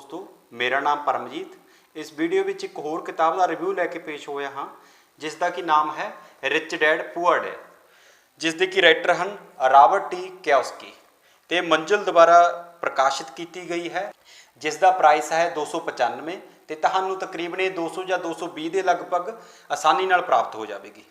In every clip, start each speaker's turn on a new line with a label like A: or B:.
A: दोस्तों, मेरा नाम परमजीत। इस वीडियो में एक होर किताब का रिव्यू लैके पेश होया हाँ, जिसका कि नाम है रिच डैड पुअर डैड, जिसके कि राइटर हैं रॉबर्ट टी कियोसाकी। तो मंजिल द्वारा प्रकाशित की गई है, जिसका प्राइस है 295। तो तहानू तकरीबन 200 या 220 के लगभग आसानी नाल प्राप्त हो जाएगी।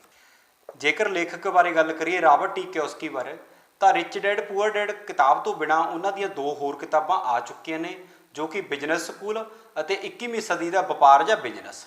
A: जेकर लेखक बारे गल करिए रॉबर्ट टी कियोसाकी बारे, तो रिच डैड पुअर डैड किताब तो बिना उन्होंने दो होर किताबां आ चुकियां ने, जो कि बिजनेस स्कूल और 21वीं सदी का व्यापार या बिजनेस।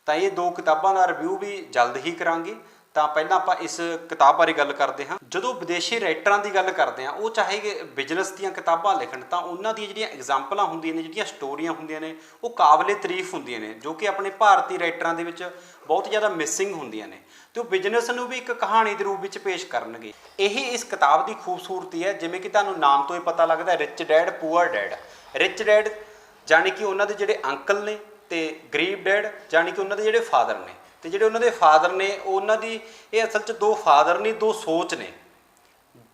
A: तो ये दो किताबों का रिव्यू भी जल्द ही करांगे। तो पहला आप इस किताब बारे गल करते हैं। जो विदेशी राइटरां की गल करते हैं, वो चाहे बिजनेस दी किताबां लिखण, तो उन्होंने जो एग्जाम्पल होंदियां ने, जो स्टोरियां होंदियां ने, वो काबिले तारीफ होंदियां ने, जो कि अपने भारतीय राइटरां दे विच बहुत ज़्यादा मिसिंग होंदियां ने। तो बिजनेस नूं भी एक कहानी के रूप में पेश करनगे। यही इस किताब की खूबसूरती है। जिवें कि तुहानूं नाम तो ही पता लगता, rich dad poor dad. Rich dad जानी कि उन्होंने जोड़े अंकल ने, तो गरीब डैड जानी कि उन्होंने जोड़े फादर ने। तो जोड़े उन्होंने फादर ने, उन्होंने ये असल च दो फादर नहीं, दो सोच ने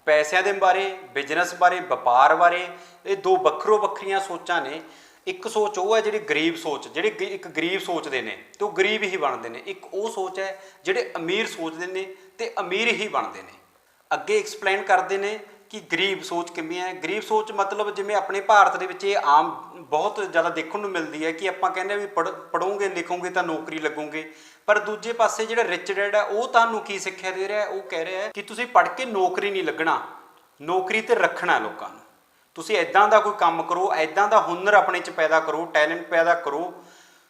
A: पैसों के बारे, बिजनेस बारे, व्यापार बारे। ये दो वक्रो वक्रियां सोचां ने। एक सोच वो है जी गरीब सोच, जी एक गरीब सोचते हैं तो गरीब ही बनते हैं। एक वो सोच है जोड़े अमीर सोचते हैं तो अमीर ही बनते हैं। अगे एक्सप्लेन करते हैं कि गरीब सोच किमें है। गरीब सोच मतलब जिमें अपने भारत के आम बहुत ज़्यादा देखने को मिलती है कि आप कहने भी पढ़ोगे लिखोगे तो नौकरी लगोगे। पर दूजे पासे जो रिच डैड है, वो तुहानूं की सिक्ख्या दे रहा है, वो कह रहा है कि तुसीं पढ़ के नौकरी नहीं लगना, नौकरी ते रखना लोगों को। तुसीं ऐदां दा कोई काम करो, ऐदां दा हुनर अपने च पैदा करो, टैलेंट पैदा करो,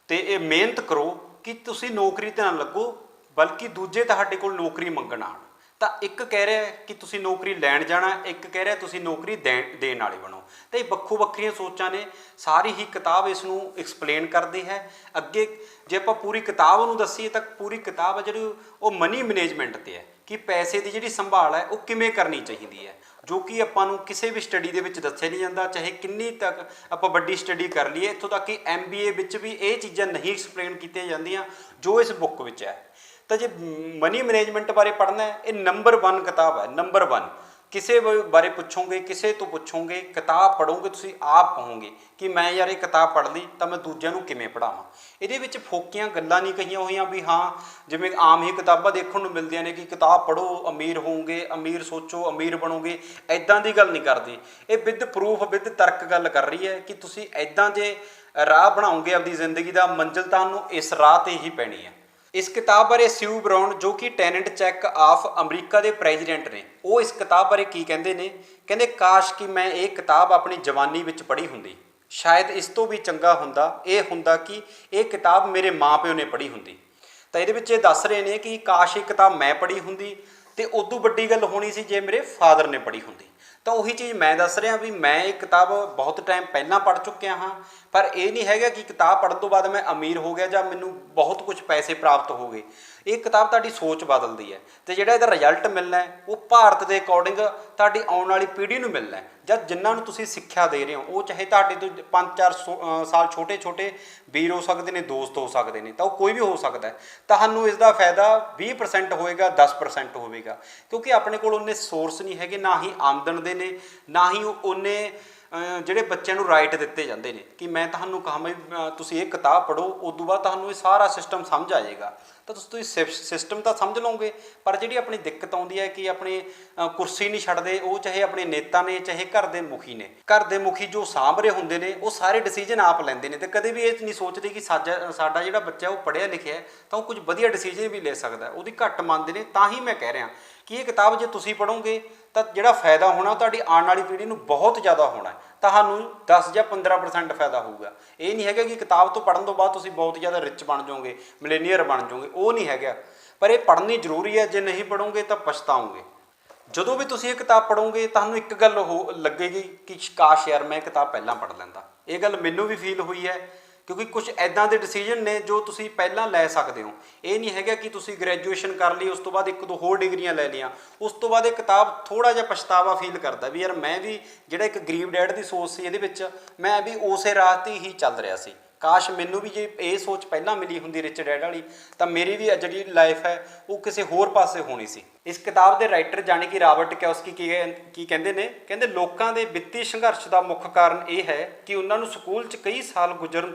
A: तो ये मेहनत करो कि तुसीं नौकरी ते ना लगो, बल्कि दूजे तुहाडे कोल नौकरी मंगण आउण। तो एक कह रहा है कि तुसीं नौकरी लैण जाना, एक कह रहा है तुसीं नौकरी देण वाले बनो। तो ये वक्खो वक्रियां सोचां ने। सारी ही किताब इसनूं एक्सप्लेन करती है। अगे जे आपां पूरी किताब नूं दसीए तो पूरी किताब है जिहड़ी वो मनी मैनेजमेंट ते है कि पैसे की जिहड़ी संभाल है वो किवें करनी चाहिए है, जो कि आपां नूं किसी भी स्टडी दे विच दस्सिया नहीं जाता। चाहे किन्नी तक आपां वड्डी स्टडी कर लीए, इत्थों तक कि MBA विच भी ये चीज़ां नहीं एक्सप्लेन कीतियां जांदियां जो इस बुक विच है। तो जे मनी मैनेजमेंट बारे पढ़ना है, ये नंबर 1 किताब है, नंबर 1। किसी बारे पुछोगे, किसी तो पुछोगे, किताब पढ़ोगे, तुसीं आप कहोगे कि मैं यार ये किताब पढ़ ली तो मैं दूजिਆਂ ਨੂੰ किवें पढ़ावां। ਇਹਦੇ ਵਿੱਚ फोकियां गल्लां नहीं कहियां होईयां भी हाँ जिवें आम ही किताबां देखण ਨੂੰ मिलदियां ने कि किताब पढ़ो अमीर होवोगे, अमीर सोचो अमीर बनोगे। ऐदां दी गल नहीं करदी। ये विद प्रूफ विद तर्क गल कर रही है कि तुसीं ऐदां जे राह बनाओगे अपनी जिंदगी का, मंजिल तुहानूं इस राह ते ही पैनी है। इस किताब बारे स्यू ब्राउन, जो कि टेनेंट चैक ऑफ अमरीका के प्रेजिडेंट ने, वो इस किताब बारे की कहते हैं। कहते काश कि मैं ये किताब अपनी जवानी में पढ़ी होंदी, शायद इस तो भी चंगा हुंदा ये हुंदा कि ये किताब मेरे माँ प्यो ने पढ़ी होंदी। तो ये दस रहे हैं कि काश ये किताब मैं पढ़ी होंदी तो उदू वड्डी गल होनी सी जे मेरे फादर ने पढ़ी होंदी। तो उही चीज़ मैं दस रहा भी मैं एक किताब बहुत टाइम पहला पढ़ चुकिया हाँ, पर यह नहीं है कि किताब पढ़ने तो बाद मैं अमीर हो गया या मैनू बहुत कुछ पैसे प्राप्त हो गए। ये किताब तुहाडी सोच बदलती है, तो जिहड़ा इहदा रिजल्ट मिलना है वो भारत के अकॉर्डिंग तुहाडी आउण वाली पीढ़ी नूं मिलना है, ਜਾਂ जिन्हां नूं तुसीं सिक्ख्या दे रहे हो। वो चाहे तुहाडे तो 5-4 साल छोटे छोटे वीर हो सकते हैं, दोस्त हो सकते हैं, तो कोई भी हो सकता है। तुहानूं इसका फायदा 20% होएगा, 10% होगा, क्योंकि अपने कोल उन्ने सोर्स नहीं है, ना ही आमदन दे ने, ना ही उन्ने ਜਿਹੜੇ ਬੱਚਿਆਂ ਨੂੰ ਰਾਈਟ ਦਿੱਤੇ ਜਾਂਦੇ ਨੇ कि मैं ਤੁਹਾਨੂੰ ਕਹਾਂ ਵੀ ਤੁਸੀਂ ਇਹ किताब पढ़ो, उदों बाद ਤੁਹਾਨੂੰ ਇਹ सारा सिस्टम समझ आ जाएगा। तो ਤੁਸੀਂ सिस्टम तो समझ लओगे, पर जी अपनी दिक्कत आती है कि अपनी कुर्सी नहीं छड्डदे, वो चाहे अपने नेता ने चाहे घर के मुखी ने। घर के मुखी जो साਂਭ ਰਹੇ ਹੁੰਦੇ ਨੇ वो सारे डिसीजन आप ਲੈਂਦੇ ਨੇ, तो कदे भी ये नहीं सोचते कि साडा ਜਿਹੜਾ ਬੱਚਾ ਉਹ पढ़िया लिखिया है तो वो कुछ वधिया डिसीजन भी ले सकता है। ਉਹਦੀ घट ਮੰਨਦੇ ਨੇ। ਤਾਂ ही मैं कह रहा कि ये किताब जे तुसीं पढ़ोगे तो जिहड़ा फायदा होना तुहाडी आने वाली पीढ़ी नूं बहुत ज़्यादा होना है। तुहानूं 10 या 15% फायदा होगा। ये नहीं है कि किताब तो पढ़न तो बाद तुसीं बहुत ज़्यादा रिच बन जाओगे, मिलेनियर बन जाओगे, वो नहीं है। पर यह पढ़नी जरूरी है, जे नहीं पढ़ोगे तो पछताओगे। ਜਦੋਂ भी तुसीं ये किताब पढ़ोगे तुहानूं एक गल हो लगेगी कि काश यार मैं किताब पहलां पढ़ लैंदा। ये गल मैनूं भी फील हुई है, क्योंकि कुछ ऐदां दे डिसीजन ने जो तुसीं पहलां लै सकदे हो। ये नहीं है कि तुसीं ग्रैजुएशन कर ली, उस तो बाद 1-2 होर डिग्रियां लै लियां, उस तो बाद ये किताब थोड़ा जिहा पछतावा फील करदा भी यार मैं भी जिहड़ा एक गरीब डैड की सोच सी इहदे विच मैं भी उस राह ते ही चल रहा सी ਕਾਸ਼ ਮੈਨੂੰ ਵੀ ਜੇ ਇਹ ਸੋਚ ਪਹਿਲਾਂ ਮਿਲੀ ਹੁੰਦੀ ਰਿਚ ਡੈਡ ਵਾਲੀ ਤਾਂ ਮੇਰੀ ਵੀ ਜਿਹੜੀ ਲਾਈਫ ਹੈ ਉਹ ਕਿਸੇ ਹੋਰ ਪਾਸੇ ਹੋਣੀ ਸੀ। ਇਸ ਕਿਤਾਬ ਦੇ ਰਾਈਟਰ ਜਾਣੀ ਕਿ ਰਾਬਰਟ ਕਿਓਸਕੀ ਕੀ ਕਹਿੰਦੇ ਨੇ, ਕਹਿੰਦੇ ਲੋਕਾਂ ਦੇ ਵਿੱਤੀ ਸੰਘਰਸ਼ ਦਾ ਮੁੱਖ ਕਾਰਨ ਇਹ ਹੈ ਕਿ ਉਹਨਾਂ ਨੂੰ ਸਕੂਲ 'ਚ ਕਈ ਸਾਲ ਗੁਜ਼ਾਰਨ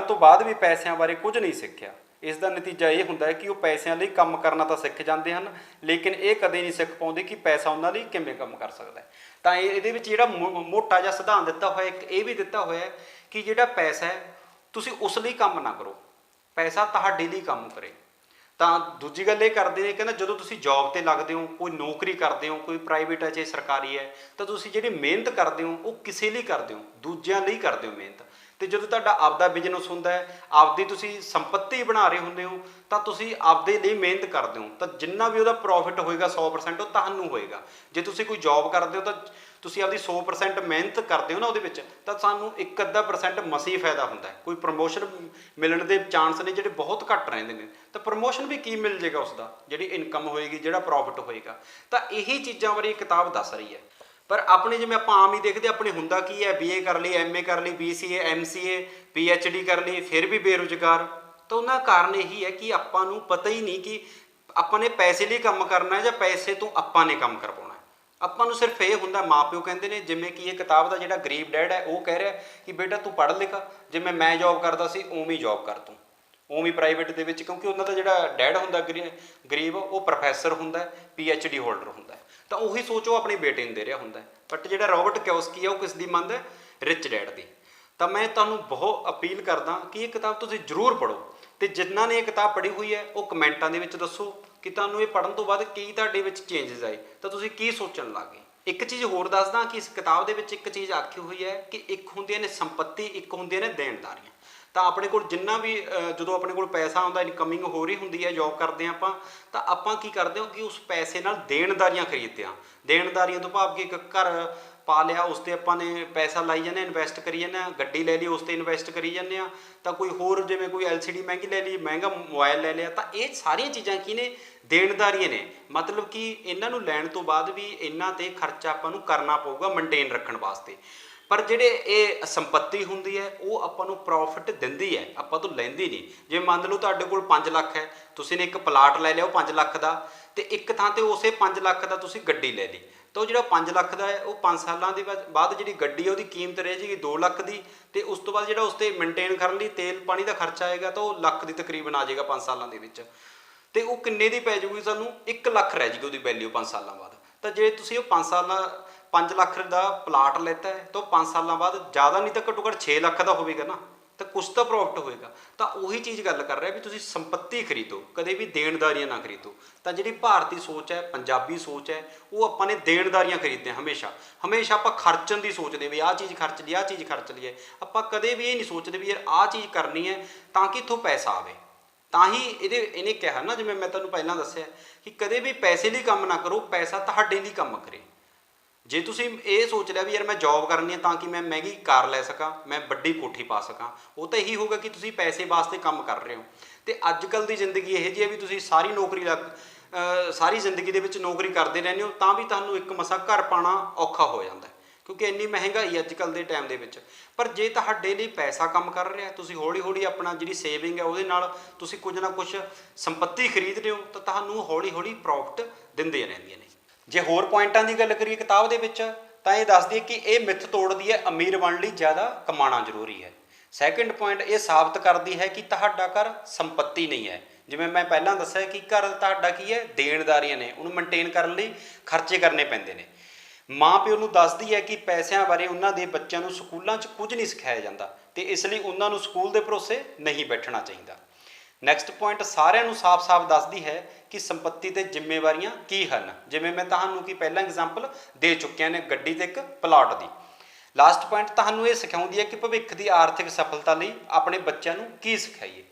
A: ਤੋਂ ਬਾਅਦ ਵੀ ਪੈਸਿਆਂ ਬਾਰੇ ਕੁਝ ਨਹੀਂ ਸਿੱਖਿਆ। ਇਸ ਦਾ ਨਤੀਜਾ ਇਹ ਹੁੰਦਾ ਹੈ ਕਿ ਉਹ ਪੈਸਿਆਂ ਲਈ ਕੰਮ ਕਰਨਾ ਤਾਂ ਸਿੱਖ ਜਾਂਦੇ ਹਨ, ਲੇਕਿਨ ਇਹ ਕਦੇ ਨਹੀਂ ਸਿੱਖ ਪਾਉਂਦੇ ਕਿ ਪੈਸਾ ਉਹਨਾਂ ਲਈ ਕਿਵੇਂ ਕੰਮ ਕਰ ਸਕਦਾ ਹੈ। ਤਾਂ ਇਹਦੇ ਵਿੱਚ ਜਿਹੜਾ ਮੋਟਾ ਜਿਹਾ ਸਿਧਾਂਤ ਦਿੱਤਾ ਹੋਇਆ, ਇੱਕ ਇਹ ਵੀ ਦਿੱਤਾ ਹੋਇਆ ਹੈ ਕਿ ਜਿਹੜਾ ਪੈਸਾ ਹੈ ਤੁਸੀਂ ਉਸ ਲਈ ਕੰਮ ਨਾ ਕਰੋ, ਪੈਸਾ ਤੁਹਾਡੇ ਲਈ ਕੰਮ ਕਰੇ। ਤਾਂ ਦੂਜੀ ਗੱਲ ਇਹ ਕਰਦੇ ਨੇ, ਕਹਿੰਦਾ ਜਦੋਂ ਤੁਸੀਂ ਜੌਬ 'ਤੇ ਲੱਗਦੇ ਹੋ, ਕੋਈ ਨੌਕਰੀ ਕਰਦੇ ਹੋ, ਕੋਈ ਪ੍ਰਾਈਵੇਟ ਹੈ ਚਾਹੇ ਸਰਕਾਰੀ ਹੈ, ਤਾਂ ਤੁਸੀਂ ਜਿਹੜੀ ਮਿਹਨਤ ਕਰਦੇ ਹੋ ਉਹ ਕਿਸੇ ਲਈ ਕਰਦੇ ਹੋ, ਦੂਜਿਆਂ ਲਈ ਕਰਦੇ ਹੋ ਮਿਹਨਤ। ਅਤੇ ਜਦੋਂ ਤੁਹਾਡਾ ਆਪਦਾ ਬਿਜ਼ਨਸ ਹੁੰਦਾ ਹੈ, ਆਪਦੀ ਤੁਸੀਂ ਸੰਪੱਤੀ ਬਣਾ ਰਹੇ ਹੁੰਦੇ ਹੋ, ਤਾਂ ਤੁਸੀਂ ਆਪਦੇ ਲਈ ਮਿਹਨਤ ਕਰਦੇ ਹੋ, ਤਾਂ ਜਿੰਨਾ ਵੀ ਉਹਦਾ ਪ੍ਰੋਫਿਟ ਹੋਏਗਾ 100% ਉਹ ਤੁਹਾਨੂੰ ਹੋਏਗਾ। ਜੇ ਤੁਸੀਂ ਕੋਈ ਜੌਬ ਕਰਦੇ ਹੋ ਤਾਂ ਤੁਸੀਂ ਆਪਦੀ 100% ਮਿਹਨਤ ਕਰਦੇ ਹੋ ਨਾ ਉਹਦੇ ਵਿੱਚ, ਤਾਂ ਸਾਨੂੰ 1-ਅੱਧਾ% ਮਸੀ ਫਾਇਦਾ ਹੁੰਦਾ ਹੈ। ਕੋਈ ਪ੍ਰਮੋਸ਼ਨ ਮਿਲਣ ਦੇ ਚਾਂਸ ਨੇ ਜਿਹੜੇ ਬਹੁਤ ਘੱਟ ਰਹਿੰਦੇ ਨੇ, ਤਾਂ ਪ੍ਰਮੋਸ਼ਨ ਵੀ ਕੀ ਮਿਲ ਜਾਏਗਾ ਉਸਦਾ, ਜਿਹੜੀ ਇਨਕਮ ਹੋਏਗੀ, ਜਿਹੜਾ ਪ੍ਰੋਫਿਟ ਹੋਏਗਾ। ਤਾਂ ਇਹੀ ਚੀਜ਼ਾਂ ਬਾਰੇ ਕਿਤਾਬ ਦੱਸ ਰਹੀ ਹੈ। ਪਰ ਆਪਣੇ ਜਿਵੇਂ ਆਪਾਂ ਆਮ ਹੀ ਦੇਖਦੇ, ਆਪਣੇ ਹੁੰਦਾ ਕੀ ਹੈ, BA ਕਰ ਲਈ, MA ਕਰ ਲਈ, BCA MCA PhD ਕਰ ਲਈ, ਫਿਰ ਵੀ ਬੇਰੁਜ਼ਗਾਰ। ਤਾਂ ਉਹਨਾਂ ਦਾ ਕਾਰਨ ਇਹੀ ਹੈ ਕਿ ਆਪਾਂ ਨੂੰ ਪਤਾ ਹੀ ਨਹੀਂ ਕਿ ਆਪਾਂ ਨੇ ਪੈਸੇ ਲਈ ਕੰਮ ਕਰਨਾ ਹੈ ਜਾਂ ਪੈਸੇ ਤੋਂ ਆਪਾਂ ਨੇ ਕੰਮ ਕਰਵਾਉਣਾ ਹੈ। ਆਪਾਂ ਨੂੰ ਸਿਰਫ ਇਹ ਹੁੰਦਾ, ਮਾਂ ਪਿਓ ਕਹਿੰਦੇ ਨੇ, ਜਿਵੇਂ ਕਿ ਇਹ ਕਿਤਾਬ ਦਾ ਜਿਹੜਾ ਗਰੀਬ ਡੈਡ ਹੈ ਉਹ ਕਹਿ ਰਿਹਾ ਕਿ ਬੇਟਾ ਤੂੰ ਪੜ੍ਹ ਲਿਖ, ਜਿਵੇਂ ਮੈਂ ਜੌਬ ਕਰਦਾ ਸੀ ਉਵੇਂ ਹੀ ਜੌਬ ਕਰ ਤੂੰ, ਉਵੇਂ ਪ੍ਰਾਈਵੇਟ ਦੇ ਵਿੱਚ, ਕਿਉਂਕਿ ਉਹਨਾਂ ਦਾ ਜਿਹੜਾ ਡੈਡ ਹੁੰਦਾ ਗਰੀਬ, ਉਹ ਪ੍ਰੋਫੈਸਰ ਹੁੰਦਾ, PhD ਹੋਲਡਰ ਹੁੰਦਾ। ਤਾਂ ਉਹੀ ਸੋਚ ਉਹ ਆਪਣੀ ਬੇਟੇ ਨੂੰ ਦੇ ਰਿਹਾ ਹੁੰਦਾ। ਬਟ ਜਿਹੜਾ ਰਾਬਰਟ ਕਿਓਸਕੀ ਹੈ ਉਹ ਕਿਸ ਦੀ ਮੰਨਦਾ, ਰਿਚ ਡੈਡ ਦੀ। ਤਾਂ ਮੈਂ ਤੁਹਾਨੂੰ ਬਹੁਤ ਅਪੀਲ ਕਰਦਾ ਕਿ ਇਹ ਕਿਤਾਬ ਤੁਸੀਂ ਜ਼ਰੂਰ ਪੜ੍ਹੋ, ਅਤੇ ਜਿਨ੍ਹਾਂ ਨੇ ਇਹ ਕਿਤਾਬ ਪੜ੍ਹੀ ਹੋਈ ਹੈ ਉਹ ਕਮੈਂਟਾਂ ਦੇ ਵਿੱਚ ਦੱਸੋ ਕਿ ਤੁਹਾਨੂੰ ਇਹ ਪੜ੍ਹਨ ਤੋਂ ਬਾਅਦ ਕੀ ਤੁਹਾਡੇ ਵਿੱਚ ਚੇਂਜਸ ਆਏ, ਤਾਂ ਤੁਸੀਂ ਕੀ ਸੋਚਣ ਲੱਗ ਗਏ। ਇੱਕ ਚੀਜ਼ ਹੋਰ ਦੱਸਦਾ ਕਿ ਇਸ ਕਿਤਾਬ ਦੇ ਵਿੱਚ ਇੱਕ ਚੀਜ਼ ਆਖੀ ਹੋਈ ਹੈ ਕਿ ਇੱਕ ਹੁੰਦੀਆਂ ਨੇ ਸੰਪੱਤੀ, ਇੱਕ ਹੁੰਦੀਆਂ ਨੇ ਦੇਣਦਾਰੀਆਂ। ਤਾਂ ਆਪਣੇ ਕੋਲ ਜਿੰਨਾ ਵੀ ਜਦੋਂ ਆਪਣੇ ਕੋਲ ਪੈਸਾ ਆਉਂਦਾ, ਇਨਕਮਿੰਗ ਹੋ ਰਹੀ ਹੁੰਦੀ ਹੈ, ਜੌਬ ਕਰਦੇ ਹਾਂ ਆਪਾਂ, ਤਾਂ ਆਪਾਂ ਕੀ ਕਰਦੇ ਹੋ ਕਿ ਉਸ ਪੈਸੇ ਨਾਲ ਦੇਣਦਾਰੀਆਂ ਖਰੀਦਦੇ ਹਾਂ। ਦੇਣਦਾਰੀਆਂ ਤੋਂ ਭਾਵ ਕਿ ਇੱਕ ਘਰ ਪਾ ਲਿਆ, ਉਸ 'ਤੇ ਆਪਾਂ ਨੇ ਪੈਸਾ ਲਾਈ ਜਾਂਦੇ, ਇਨਵੈਸਟ ਕਰੀ ਜਾਂਦੇ ਹਾਂ। ਗੱਡੀ ਲੈ ਲਈ, ਉਸ 'ਤੇ ਇਨਵੈਸਟ ਕਰੀ ਜਾਂਦੇ ਹਾਂ। ਤਾਂ ਕੋਈ ਹੋਰ ਜਿਵੇਂ ਕੋਈ LCD ਮਹਿੰਗੀ ਲੈ ਲਈ, ਮਹਿੰਗਾ ਮੋਬਾਈਲ ਲੈ ਲਿਆ। ਤਾਂ ਇਹ ਸਾਰੀਆਂ ਚੀਜ਼ਾਂ ਕੀ ਨੇ, ਦੇਣਦਾਰੀਆਂ ਨੇ। ਮਤਲਬ ਕਿ ਇਹਨਾਂ ਨੂੰ ਲੈਣ ਤੋਂ ਬਾਅਦ ਵੀ ਇਹਨਾਂ 'ਤੇ ਖਰਚਾ ਆਪਾਂ ਨੂੰ ਕਰਨਾ ਪਊਗਾ ਮੇਨਟੇਨ ਰੱਖਣ ਵਾਸਤੇ। ਪਰ ਜਿਹੜੇ ਇਹ ਸੰਪੱਤੀ ਹੁੰਦੀ ਹੈ ਉਹ ਆਪਾਂ ਨੂੰ ਪ੍ਰੋਫਿਟ ਦਿੰਦੀ ਹੈ, ਆਪਾਂ ਤੋਂ ਲੈਂਦੀ ਨਹੀਂ। ਜੇ ਮੰਨ ਲਓ ਤੁਹਾਡੇ ਕੋਲ 5 ਲੱਖ ਹੈ, ਤੁਸੀਂ ਨੇ ਇੱਕ ਪਲਾਟ ਲੈ ਲਿਆ ਉਹ 5 ਲੱਖ ਦਾ, ਅਤੇ ਇੱਕ ਥਾਂ 'ਤੇ ਉਸੇ 5 ਲੱਖ ਦਾ ਤੁਸੀਂ ਗੱਡੀ ਲੈ ਲਈ, ਤਾਂ ਉਹ ਜਿਹੜਾ 5 ਲੱਖ ਦਾ ਹੈ ਉਹ 5 ਸਾਲਾਂ ਦੇ ਬਾਅਦ ਜਿਹੜੀ ਗੱਡੀ ਹੈ ਉਹਦੀ ਕੀਮਤ ਰਹਿ ਜਾਏਗੀ 2 ਲੱਖ ਦੀ, ਅਤੇ ਉਸ ਤੋਂ ਬਾਅਦ ਜਿਹੜਾ ਉਸ 'ਤੇ ਮੇਨਟੇਨ ਕਰਨ ਲਈ ਤੇਲ ਪਾਣੀ ਦਾ ਖਰਚਾ ਆਏਗਾ ਤਾਂ ਉਹ ਲੱਖ ਦੀ ਤਕਰੀਬਨ ਆ ਜਾਏਗਾ 5 ਸਾਲਾਂ ਦੇ ਵਿੱਚ। ਅਤੇ ਉਹ ਕਿੰਨੇ ਦੀ ਪੈ ਜਾਊਗੀ ਸਾਨੂੰ, 1 ਲੱਖ ਰਹਿ ਜਾਏਗੀ ਉਹਦੀ ਵੈਲਿਊ 5 ਸਾਲਾਂ ਬਾਅਦ। ਤਾਂ ਜੇ ਤੁਸੀਂ ਉਹ 5 ਲੱਖ ਦਾ ਪਲਾਟ ਲੈਤਾ ਹੈ ਤਾਂ ਉਹ 5 ਸਾਲਾਂ ਬਾਅਦ ਜ਼ਿਆਦਾ ਨਹੀਂ ਤਾਂ ਘੱਟੋ ਘੱਟ 6 ਲੱਖ ਦਾ ਹੋਵੇਗਾ ਨਾ, ਤਾਂ ਕੁਛ ਤਾਂ ਪ੍ਰੋਫਿਟ ਹੋਵੇਗਾ। ਤਾਂ ਉਹੀ ਚੀਜ਼ ਗੱਲ ਕਰ ਰਿਹਾ ਵੀ ਤੁਸੀਂ ਸੰਪੱਤੀ ਖਰੀਦੋ, ਕਦੇ ਵੀ ਦੇਣਦਾਰੀਆਂ ਨਾ ਖਰੀਦੋ। ਤਾਂ ਜਿਹੜੀ ਭਾਰਤੀ ਸੋਚ ਹੈ, ਪੰਜਾਬੀ ਸੋਚ ਹੈ, ਉਹ ਆਪਾਂ ਨੇ ਦੇਣਦਾਰੀਆਂ ਖਰੀਦਦੇ ਹਾਂ ਹਮੇਸ਼ਾ ਆਪਾਂ ਖਰਚਣ ਦੀ ਸੋਚਦੇ ਵੀ ਆਹ ਚੀਜ਼ ਖਰਚ ਲਈ, ਆਹ ਚੀਜ਼ ਖਰਚ ਲਈ ਹੈ। ਆਪਾਂ ਕਦੇ ਵੀ ਇਹ ਨਹੀਂ ਸੋਚਦੇ ਵੀ ਯਾਰ ਆਹ ਚੀਜ਼ ਕਰਨੀ ਹੈ ਤਾਂ ਕਿ ਇੱਥੋਂ ਪੈਸਾ ਆਵੇ। ਤਾਂ ਹੀ ਇਹਨੇ ਕਿਹਾ ਨਾ, ਜਿਵੇਂ ਮੈਂ ਤੁਹਾਨੂੰ ਪਹਿਲਾਂ ਦੱਸਿਆ ਕਿ ਕਦੇ ਵੀ ਪੈਸੇ ਲਈ ਕੰਮ ਨਾ ਕਰੋ, ਪੈਸਾ ਤੁਹਾਡੇ ਲਈ ਕੰਮ ਕਰੇ। ਜੇ ਤੁਸੀਂ ਇਹ ਸੋਚ ਲਿਆ ਵੀ ਯਾਰ ਮੈਂ ਜੌਬ ਕਰਨੀ ਹੈ ਤਾਂ ਕਿ ਮੈਂ ਮਹਿੰਗੀ ਕਾਰ ਲੈ ਸਕਾਂ, ਮੈਂ ਵੱਡੀ ਕੋਠੀ ਪਾ ਸਕਾਂ, ਉਹ ਤਾਂ ਇਹੀ ਹੋਊਗਾ ਕਿ ਤੁਸੀਂ ਪੈਸੇ ਵਾਸਤੇ ਕੰਮ ਕਰ ਰਹੇ ਹੋ। ਅਤੇ ਅੱਜ ਕੱਲ੍ਹ ਦੀ ਜ਼ਿੰਦਗੀ ਇਹੋ ਜਿਹੀ ਹੈ ਵੀ ਤੁਸੀਂ ਸਾਰੀ ਜ਼ਿੰਦਗੀ ਦੇ ਵਿੱਚ ਨੌਕਰੀ ਕਰਦੇ ਰਹਿੰਦੇ ਹੋ ਤਾਂ ਵੀ ਤੁਹਾਨੂੰ ਇੱਕ ਮਸਾ ਘਰ ਪਾਉਣਾ ਔਖਾ ਹੋ ਜਾਂਦਾ, ਕਿਉਂਕਿ ਇੰਨੀ ਮਹਿੰਗਾਈ ਅੱਜ ਕੱਲ੍ਹ ਦੇ ਟਾਈਮ ਦੇ ਵਿੱਚ। ਪਰ ਜੇ ਤੁਹਾਡੇ ਲਈ ਪੈਸਾ ਕੰਮ ਕਰ ਰਿਹਾ, ਤੁਸੀਂ ਹੌਲੀ ਹੌਲੀ ਆਪਣਾ ਜਿਹੜੀ ਸੇਵਿੰਗ ਹੈ ਉਹਦੇ ਨਾਲ ਤੁਸੀਂ ਕੁਝ ਨਾ ਕੁਝ ਸੰਪੱਤੀ ਖਰੀਦ ਰਹੇ ਹੋ, ਤਾਂ ਤੁਹਾਨੂੰ ਹੌਲੀ ਹੌਲੀ ਪ੍ਰੋਫਿਟ ਦਿੰਦੀਆਂ ਰਹਿੰਦੀਆਂ ਨੇ। ਜੇ ਹੋਰ ਪੁਆਇੰਟਾਂ ਦੀ ਗੱਲ ਕਰੀਏ ਕਿਤਾਬ ਦੇ ਵਿੱਚ, ਤਾਂ ਇਹ ਦੱਸਦੀ ਹੈ ਕਿ ਇਹ ਮਿੱਥ ਤੋੜਦੀ ਹੈ ਅਮੀਰ ਬਣਨ ਲਈ ਜ਼ਿਆਦਾ ਕਮਾਉਣਾ ਜ਼ਰੂਰੀ ਹੈ। ਸੈਕਿੰਡ ਪੁਆਇੰਟ ਇਹ ਸਾਬਤ ਕਰਦੀ ਹੈ ਕਿ ਤੁਹਾਡਾ ਘਰ ਸੰਪੱਤੀ ਨਹੀਂ ਹੈ। ਜਿਵੇਂ ਮੈਂ ਪਹਿਲਾਂ ਦੱਸਿਆ ਕਿ ਘਰ ਤੁਹਾਡਾ ਕੀ ਹੈ, ਦੇਣਦਾਰੀਆਂ ਨੇ, ਉਹਨੂੰ ਮੇਨਟੇਨ ਕਰਨ ਲਈ ਖਰਚੇ ਕਰਨੇ ਪੈਂਦੇ ਨੇ। ਮਾਂ ਪਿਓ ਨੂੰ ਦੱਸਦੀ ਹੈ ਕਿ ਪੈਸਿਆਂ ਬਾਰੇ ਉਹਨਾਂ ਦੇ ਬੱਚਿਆਂ ਨੂੰ ਸਕੂਲਾਂ 'ਚ ਕੁਝ ਨਹੀਂ ਸਿਖਾਇਆ ਜਾਂਦਾ, ਅਤੇ ਇਸ ਲਈ ਉਹਨਾਂ ਨੂੰ ਸਕੂਲ ਦੇ ਭਰੋਸੇ ਨਹੀਂ ਬੈਠਣਾ ਚਾਹੀਦਾ। ਨੈਕਸਟ ਪੁਆਇੰਟ ਸਾਰਿਆਂ ਨੂੰ ਸਾਫ਼-ਸਾਫ਼ ਦੱਸਦੀ ਹੈ ਕਿ ਸੰਪੱਤੀ ਤੇ ਜ਼ਿੰਮੇਵਾਰੀਆਂ ਕੀ ਹਨ। ਜਿਵੇਂ ਮੈਂ ਤੁਹਾਨੂੰ ਕਿ ਪਹਿਲਾਂ ਐਗਜ਼ਾਮਪਲ ਦੇ ਚੁੱਕਿਆ ਨੇ, ਗੱਡੀ ਤੇ ਇੱਕ ਪਲਾਟ ਦੀ। ਲਾਸਟ ਪੁਆਇੰਟ ਤੁਹਾਨੂੰ ਇਹ ਸਿਖਾਉਂਦੀ ਹੈ ਕਿ ਭਵਿੱਖ ਦੀ ਆਰਥਿਕ ਸਫਲਤਾ ਲਈ ਆਪਣੇ ਬੱਚਿਆਂ ਨੂੰ ਕੀ ਸਿਖਾਈਏ।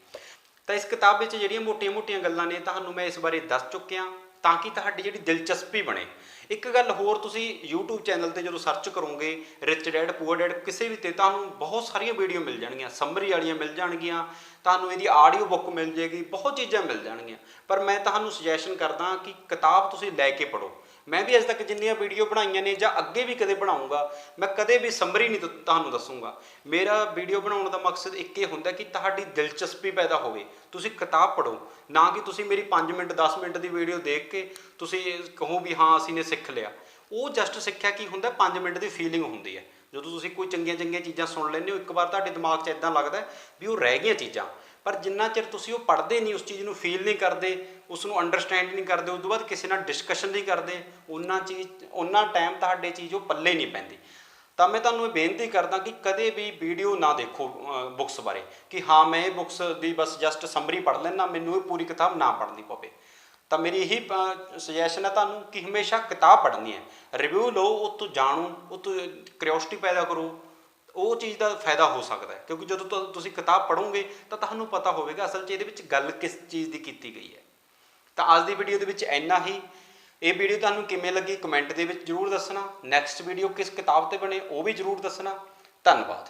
A: ਤਾਂ ਇਸ ਕਿਤਾਬ ਵਿੱਚ ਜਿਹੜੀਆਂ ਮੋਟੀਆਂ-ਮੋਟੀਆਂ ਗੱਲਾਂ ਨੇ ਤੁਹਾਨੂੰ ਮੈਂ ਇਸ ਬਾਰੇ ਦੱਸ ਚੁੱਕਿਆ, ਤਾਂ ਕਿ ਤੁਹਾਡੀ ਜਿਹੜੀ ਦਿਲਚਸਪੀ ਬਣੇ। ਇੱਕ ਗੱਲ ਹੋਰ, ਤੁਸੀਂ YouTube ਚੈਨਲ 'ਤੇ ਜਦੋਂ ਸਰਚ ਕਰੋਗੇ ਰਿਚ ਡੈਡ ਪੂਅਰ ਡੈਡ ਕਿਸੇ ਵੀ 'ਤੇ, ਤੁਹਾਨੂੰ ਬਹੁਤ ਸਾਰੀਆਂ ਵੀਡੀਓ ਮਿਲ ਜਾਣਗੀਆਂ, ਸਮਰੀ ਵਾਲੀਆਂ ਮਿਲ ਜਾਣਗੀਆਂ, ਤੁਹਾਨੂੰ ਇਹਦੀ ਆਡੀਓ ਬੁੱਕ ਮਿਲ ਜਾਏਗੀ, ਬਹੁਤ ਚੀਜ਼ਾਂ ਮਿਲ ਜਾਣਗੀਆਂ। ਪਰ ਮੈਂ ਤੁਹਾਨੂੰ ਸੁਜੈਸ਼ਨ ਕਰਦਾ ਕਿ ਕਿਤਾਬ ਤੁਸੀਂ ਲੈ ਕੇ ਪੜ੍ਹੋ। मैं भी अज तक जिन्नियां वीडियो बनाइया ने ਜਾਂ ਅੱਗੇ ਵੀ ਕਦੇ ਬਣਾਉਂਗਾ मैं कदे भी ਸਮਰੀ नहीं ਤੁਹਾਨੂੰ ਦੱਸੂਗਾ। मेरा वीडियो ਬਣਾਉਣ ਦਾ ਮਕਸਦ ਇੱਕ ਇਹ ਹੁੰਦਾ ਕਿ ਤੁਹਾਡੀ ਦਿਲਚਸਪੀ ਪੈਦਾ ਹੋਵੇ, ਤੁਸੀਂ ਕਿਤਾਬ ਪੜ੍ਹੋ, ਨਾ ਕਿ ਤੁਸੀਂ ਮੇਰੀ 5 ਮਿੰਟ 10 ਮਿੰਟ ਦੀ ਵੀਡੀਓ ਦੇਖ ਕੇ ਤੁਸੀਂ ਕਹੋ ਵੀ ਹਾਂ ਅਸੀਂ ਨੇ ਸਿੱਖ ਲਿਆ। ਉਹ ਜਸਟ ਸਿੱਖਿਆ ਕੀ ਹੁੰਦਾ, 5 ਮਿੰਟ ਦੀ ਫੀਲਿੰਗ ਹੁੰਦੀ ਹੈ। ਜਦੋਂ ਤੁਸੀਂ ਕੋਈ ਚੰਗੀਆਂ ਚੰਗੀਆਂ ਚੀਜ਼ਾਂ ਸੁਣ ਲੈਂਦੇ ਹੋ, ਇੱਕ ਵਾਰ ਤੁਹਾਡੇ ਦਿਮਾਗ 'ਚ ਇੱਦਾਂ ਲੱਗਦਾ ਵੀ ਉਹ ਰਹਿ ਗਈਆਂ ਚੀਜ਼ਾਂ, ਪਰ ਜਿੰਨਾ ਚਿਰ ਤੁਸੀਂ ਉਹ ਪੜ੍ਹਦੇ ਨਹੀਂ, ਉਸ ਚੀਜ਼ ਨੂੰ ਫੀਲ ਨਹੀਂ ਕਰਦੇ, ਉਸ ਨੂੰ ਅੰਡਰਸਟੈਂਡ ਨਹੀਂ ਕਰਦੇ, ਉਸ ਤੋਂ ਬਾਅਦ ਕਿਸੇ ਨਾਲ ਡਿਸਕਸ਼ਨ ਨਹੀਂ ਕਰਦੇ, ਉਹਨਾਂ ਟਾਈਮ ਤੁਹਾਡੇ ਚੀਜ਼ ਉਹ ਪੱਲੇ ਨਹੀਂ ਪੈਂਦੀ। ਤਾਂ ਮੈਂ ਤੁਹਾਨੂੰ ਇਹ ਬੇਨਤੀ ਕਰਦਾ ਕਿ ਕਦੇ ਵੀ ਵੀਡੀਓ ਨਾ ਦੇਖੋ ਬੁੱਕਸ ਬਾਰੇ ਕਿ ਹਾਂ ਮੈਂ ਇਹ ਬੁੱਕਸ ਦੀ ਬਸ ਜਸਟ ਸਮਰੀ ਪੜ੍ਹ ਲੈਣਾ, ਮੈਨੂੰ ਇਹ ਪੂਰੀ ਕਿਤਾਬ ਨਾ ਪੜ੍ਹਨੀ ਪਵੇ। ਤਾਂ ਮੇਰੀ ਇਹੀ ਸੁਜੈਸ਼ਨ ਹੈ ਤੁਹਾਨੂੰ ਕਿ ਹਮੇਸ਼ਾ ਕਿਤਾਬ ਪੜ੍ਹਨੀ ਹੈ, ਰਿਵਿਊ ਲਓ, ਉਹ ਤੋਂ ਜਾਣੋ, ਉਹ ਤੋਂ ਕਿਉਰਿਓਸਿਟੀ ਪੈਦਾ ਕਰੋ, ਉਹ ਚੀਜ਼ ਦਾ ਫਾਇਦਾ ਹੋ ਸਕਦਾ ਹੈ। ਕਿਉਂਕਿ ਜਦੋਂ ਤੁਸੀਂ ਕਿਤਾਬ ਪੜ੍ਹੋਗੇ ਤਾਂ ਤੁਹਾਨੂੰ ਪਤਾ ਹੋਵੇਗਾ ਅਸਲ 'ਚ ਇਹਦੇ ਵਿੱਚ ਗੱਲ ਕਿਸ ਚੀਜ਼ ਦੀ ਕੀਤੀ ਗਈ ਹੈ। ਤਾਂ ਅੱਜ ਦੀ ਵੀਡੀਓ ਦੇ ਵਿੱਚ ਇੰਨਾ ਹੀ। ਇਹ ਵੀਡੀਓ ਤੁਹਾਨੂੰ ਕਿਵੇਂ ਲੱਗੀ ਕਮੈਂਟ ਦੇ ਵਿੱਚ ਜ਼ਰੂਰ ਦੱਸਣਾ। ਨੈਕਸਟ ਵੀਡੀਓ ਕਿਸ ਕਿਤਾਬ 'ਤੇ ਬਣੇ ਉਹ ਵੀ ਜ਼ਰੂਰ ਦੱਸਣਾ। ਧੰਨਵਾਦ।